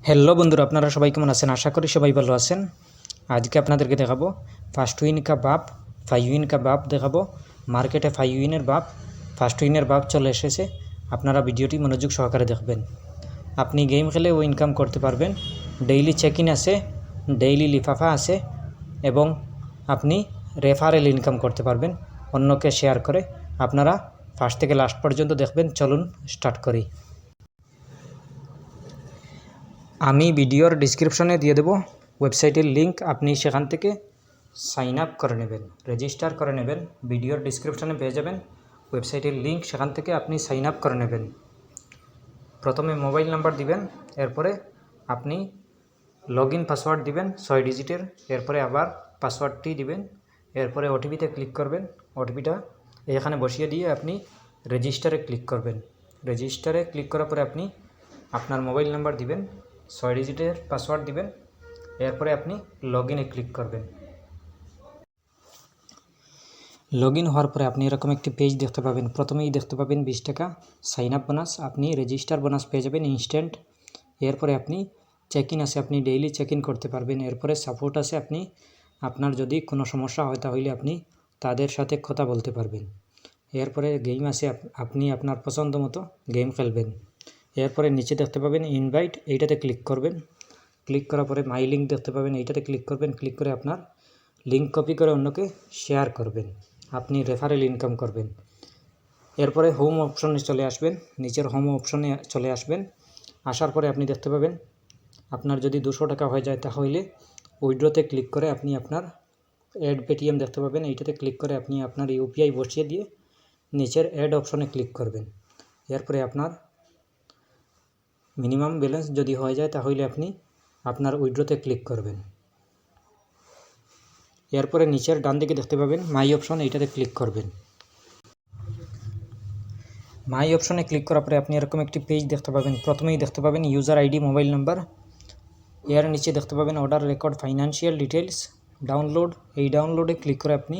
Hello বন্ধুরা, আপনারা সবাই কেমন আছেন? আশা করি সবাই ভালো আছেন। আজকে আপনাদেরকে দেখাবো ফার্স্ট উইন কা বাপ, 5 উইন কা বাপ দেখাবো। মার্কেটে 5 উইনের বাপ, ফার্স্ট উইনের বাপ চলে এসেছে। আপনারা ভিডিওটি মনোযোগ সহকারে দেখবেন। আপনি গেম খেলেও ইনকাম করতে পারবেন। ডেইলি চেক ইন আছে, ডেইলি লিফাফা আছে এবং আপনি রেফারেল ইনকাম করতে পারবেন অন্যকে শেয়ার করে। আপনারা ফার্স্ট থেকে লাস্ট পর্যন্ত দেখবেন। চলুন স্টার্ট করি। আমি ভিডিওর ডিসক্রিপশনে দিয়ে দেব ওয়েবসাইটের লিঙ্ক। আপনি সেখান থেকে সাইন আপ করে নেবেন, রেজিস্টার করে নেবেন। ভিডিওর ডিসক্রিপশনে পেয়ে যাবেন ওয়েবসাইটের লিঙ্ক, সেখান থেকে আপনি সাইন আপ করে নেবেন। প্রথমে মোবাইল নাম্বার দিবেন, এরপরে আপনি লগইন পাসওয়ার্ড দিবেন 6 ডিজিটের, এরপরে আবার পাসওয়ার্ডটি দিবেন, এরপরে ওটিপিতে ক্লিক করবেন। ওটিপিটা এখানে বসিয়ে দিয়ে আপনি রেজিস্টারে ক্লিক করবেন। রেজিস্টারে ক্লিক করার পরে আপনি আপনার মোবাইল নাম্বার দিবেন, 6 ডিজিটের পাসওয়ার্ড দিবেন, এরপরে আপনি লগইনে ক্লিক করবেন। লগইন হওয়ার পরে আপনি এরকম একটি পেজ দেখতে পাবেন। প্রথমেই দেখতে পাবেন 20 টাকা সাইন আপ বোনাস। আপনি রেজিস্টার বোনাস পেয়ে যাবেন ইনস্ট্যান্ট। এরপরে আপনি চেক ইন আছে, আপনি ডেইলি চেক ইন করতে পারবেন। এরপরে সাপোর্ট আছে, আপনি আপনার যদি কোনো সমস্যা হয় তাহলে আপনি তাদের সাথে কথা বলতে পারবেন। এরপরে গেম আছে, আপনি আপনার পছন্দ মতো গেম খেলবেন। এরপরে নিচে দেখতে পাবেন ইনভাইট, এইটাতে ক্লিক করবেন। ক্লিক করার পরে মাই লিঙ্ক দেখতে পাবেন, এইটাতে ক্লিক করবেন। ক্লিক করে আপনার লিঙ্ক কপি করে অন্যকে শেয়ার করবেন, আপনি রেফারেল ইনকাম করবেন। এরপরে হোম অপশনে চলে আসবেন, নিচের হোম অপশনে চলে আসবেন। আসার পরে আপনি দেখতে পাবেন আপনার যদি 200 টাকা হয়ে যায় তাহলে উইথড্রতে ক্লিক করে আপনি আপনার অ্যাড পেটিএম দেখতে পাবেন, এইটাতে ক্লিক করে আপনি আপনার ইউপিআই বসিয়ে দিয়ে নিচের অ্যাড অপশনে ক্লিক করবেন। এরপরে আপনার মিনিমাম ব্যালেন্স যদি হয়ে যায় তাহলে আপনি আপনার উইথড্রতে ক্লিক করবেন। এরপরে নিচের ডান দিকে দেখতে পাবেন মাই অপশন, এইটাতে ক্লিক করবেন। মাই অপশনে ক্লিক করার পরে আপনি এরকম একটি পেজ দেখতে পাবেন। প্রথমেই দেখতে পাবেন ইউজার আইডি, মোবাইল নাম্বার। এর নিচে দেখতে পাবেন order record, financial details, download. এই ডাউনলোডে ক্লিক করে আপনি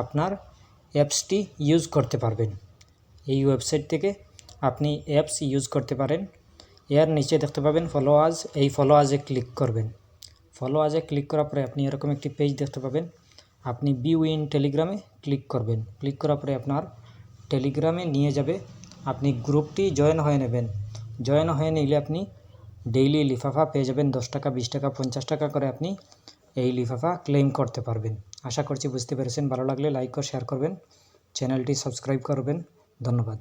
আপনার অ্যাপসটি ইউজ করতে পারবেন। এই ওয়েবসাইট থেকে আপনি অ্যাপস ইউজ করতে পারেন। এর নিচে দেখতে পাবেন ফলো আজ, এই ফলো আজে ক্লিক করবেন। ফলো আজে ক্লিক করার পরে আপনি এরকম একটি পেজ দেখতে পাবেন। আপনি বি উইন টেলিগ্রামে ক্লিক করবেন। ক্লিক করার পরে আপনার টেলিগ্রামে নিয়ে যাবে, আপনি গ্রুপটি জয়েন হয়ে নেবেন। জয়েন হয়ে নিলে আপনি ডেইলি লিফাফা পেয়ে যাবেন 10 টাকা, 20 টাকা, 50 টাকা করে আপনি এই লিফাফা ক্লেম করতে পারবেন। আশা করছি বুঝতে পেরেছেন। ভালো লাগলে লাইক ও শেয়ার করবেন, চ্যানেলটি সাবস্ক্রাইব করবেন। ধন্যবাদ।